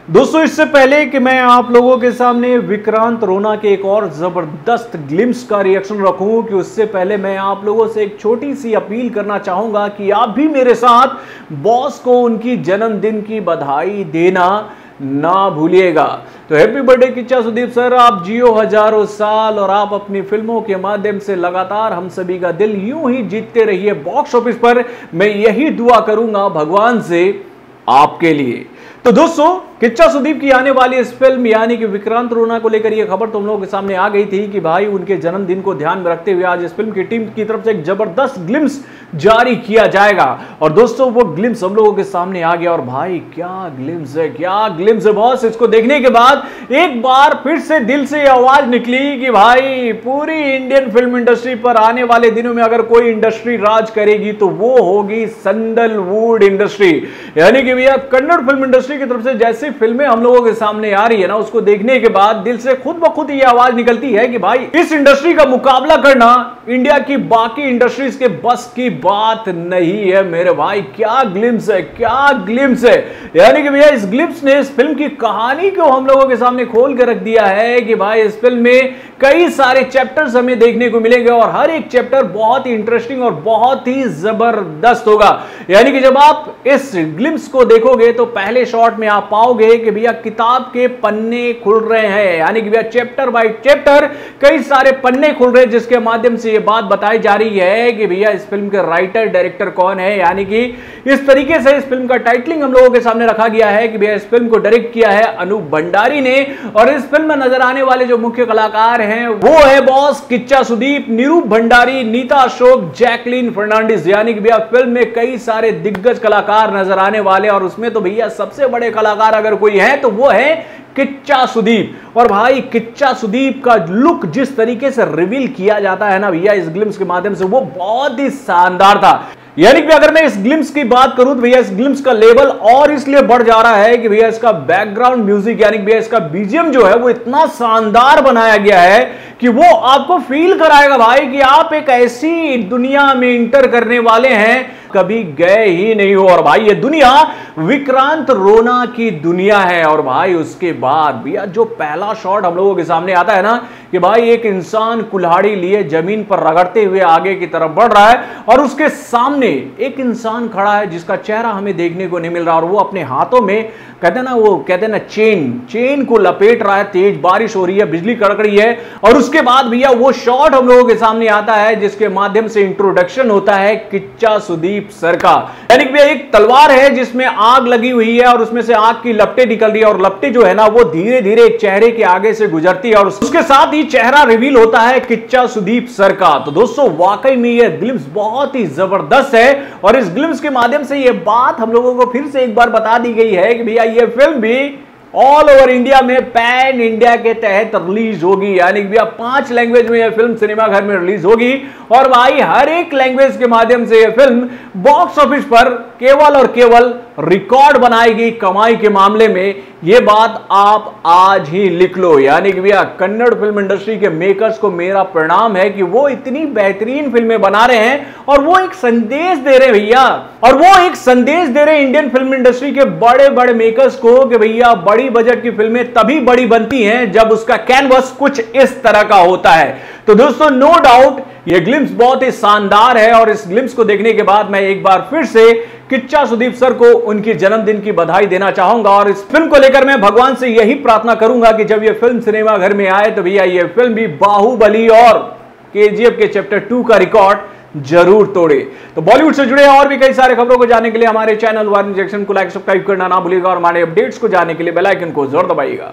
दोस्तों, इससे पहले कि मैं आप लोगों के सामने विक्रांत रोना के एक और जबरदस्त ग्लिम्स का रिएक्शन रखूं कि उससे पहले मैं आप लोगों से एक छोटी सी अपील करना चाहूंगा कि आप भी मेरे साथ बॉस को उनकी जन्मदिन की बधाई देना ना भूलिएगा। तो happy birthday Kichcha Sudeep sir, आप जियो हजारों साल और आप अपनी फिल्मों के माध्यम से लगातार हम सभी का दिल यूं ही जीतते रहिए बॉक्स ऑफिस पर। मैं यही दुआ करूंगा भगवान से आपके लिए। तो दोस्तों, किच्चा सुदीप की आने वाली इस फिल्म यानी कि विक्रांत रोना को लेकर यह खबर तुम लोगों के सामने आ गई थी कि भाई उनके जन्मदिन को ध्यान में रखते हुए आज इस फिल्म की टीम की तरफ से एक जबरदस्त ग्लिम्स जारी किया जाएगा। और दोस्तों, वो ग्लिम्स हम लोगों के सामने आ गया और भाई क्या ग्लिम्स है, क्या ग्लिम्स है बॉस। इसको देखने के बाद एक बार फिर से दिल से आवाज निकली कि भाई पूरी इंडियन फिल्म इंडस्ट्री पर आने वाले दिनों में अगर कोई इंडस्ट्री राज करेगी तो वो होगी सैंडलवुड इंडस्ट्री। यानी कि भैया कन्नड़ फिल्म इंडस्ट्री की तरफ से जैसे फिल्में हम लोगों के सामने आ रही है ना, उसको देखने के बाद दिल से खुद ब खुद ये आवाज निकलती है कि भाई इस इंडस्ट्री का मुकाबला करना इंडिया की बाकी इंडस्ट्रीज के बस की बात नहीं है मेरे भाई। क्या ग्लिम्स है, क्या ग्लिम्स है। यानी कि भैया इस ग्लिम्स ने इस फिल्म की कहानी को हम लोगों के सामने खोल के रख दिया है कि भाई इस फिल्म में कई सारे चैप्टर्स हमें देखने को मिलेंगे और हर एक चैप्टर बहुत ही इंटरेस्टिंग और बहुत ही जबरदस्त होगा। यानी कि जब आप इस ग्लिम्स को देखोगे तो पहले शॉट में आप पाओगे कि भैया किताब के पन्ने खुल रहे हैं। यानी कि भैया चैप्टर बाय चैप्टर कई सारे पन्ने खुल रहे हैं, जिसके माध्यम से यह बात बताई जा रही है कि भैया इस फिल्म के राइटर डायरेक्टर कौन है। यानी कि इस तरीके से इस फिल्म का टाइटलिंग हम लोगों के सामने रखा गया है कि भैया इस फिल्म को डायरेक्ट किया है अनूप भंडारी ने और इस फिल्म में नजर आने वाले जो मुख्य कलाकार हैं वो है बॉस किच्चा सुदीप, निरूप भंडारी, नीता अशोक, जैकलीन फर्नांडिस। यानी कि भैया फिल्म में कई सारे दिग्गज कलाकार नजर आने वाले और उसमें तो भैया सबसे बड़े कलाकार अगर कोई है तो वो है किच्चा सुदीप। और भाई किच्चा सुदीप का लुक जिस तरीके से रिवील किया जाता है ना भैया इस ग्लिम्स के माध्यम से, वो बहुत ही शानदार था। यानी कि अगर मैं इस ग्लिम्स की बात करूं तो भैया इस ग्लिम्स का लेवल और इसलिए बढ़ जा रहा है कि भैया इसका बैकग्राउंड म्यूजिक यानी कि भैया इसका बीजीएम जो है वो इतना शानदार बनाया गया है कि वो आपको फील कराएगा भाई कि आप एक ऐसी दुनिया में इंटर करने वाले हैं कभी गए ही नहीं हो। और भाई ये दुनिया विक्रांत रोना की दुनिया है। और भाई उसके बाद भैया जो पहला शॉट हम लोगों के सामने आता है ना कि भाई एक इंसान कुल्हाड़ी लिए जमीन पर रगड़ते हुए आगे की तरफ बढ़ रहा है और उसके सामने एक इंसान खड़ा है जिसका चेहरा हमें देखने को नहीं मिल रहा और वो अपने हाथों में कहते हैं ना चेन को लपेट रहा है। तेज बारिश हो रही है, बिजली कड़क रही है और उसके बाद भैया वो शॉट हम लोगों के सामने आता है जिसके माध्यम से इंट्रोडक्शन होता है किच्चा सुदीप सर का। यानी कि भैया एक तलवार है जिसमें आग लगी हुई है और उसमें से आग की लपटें निकल रही है और लपटें जो है ना वो धीरे धीरे एक चेहरे के आगे से गुजरती है और उसके साथ ही चेहरा रिवील होता है किच्चा सुदीप सर का। तो दोस्तों वाकई में ये ग्लिम्स बहुत ही जबरदस्त है और इस ग्लिम्स के माध्यम से ये बात हम लोगों को फिर से एक बार बता दी गई है कि भैया ये फिल्म भी ऑल ओवर इंडिया में पैन इंडिया के तहत रिलीज होगी। यानी कि भैया 5 लैंग्वेज में यह फिल्म सिनेमा घर में रिलीज होगी और भाई हर एक लैंग्वेज के माध्यम से यह फिल्म बॉक्स ऑफिस पर केवल और केवल रिकॉर्ड बनाएगी कमाई के मामले में। यह बात आप आज ही लिख लो। यानी कि भैया कन्नड़ फिल्म इंडस्ट्री के मेकर्स को मेरा प्रणाम है कि वो इतनी बेहतरीन फिल्में बना रहे हैं और वो एक संदेश दे रहे हैं भैया, और वो एक संदेश दे रहे हैं इंडियन फिल्म इंडस्ट्री के बड़े बड़े मेकर्स को कि भैया बड़ी बजट की फिल्में तभी बड़ी बनती हैं जब उसका कैनवस कुछ इस तरह का होता है। तो दोस्तों नो डाउट ये ग्लिम्स बहुत ही शानदार है और इस ग्लिम्स को देखने के बाद मैं एक बार फिर से किच्चा सुदीप सर को उनकी जन्मदिन की बधाई देना चाहूंगा और इस फिल्म को लेकर मैं भगवान से यही प्रार्थना करूंगा कि जब ये फिल्म सिनेमा घर में आए तो भैया ये फिल्म भी बाहुबली और केजीएफ के चैप्टर 2 का रिकॉर्ड जरूर तोड़े। तो बॉलीवुड से जुड़े और भी कई सारे खबरों को जानने के लिए हमारे चैनल वार्निंग सेक्शन को लाइक सब्सक्राइब करना ना भूलिएगा और हमारे अपडेट्स को जानने के लिए बेल आइकन को जरूर दबाइएगा।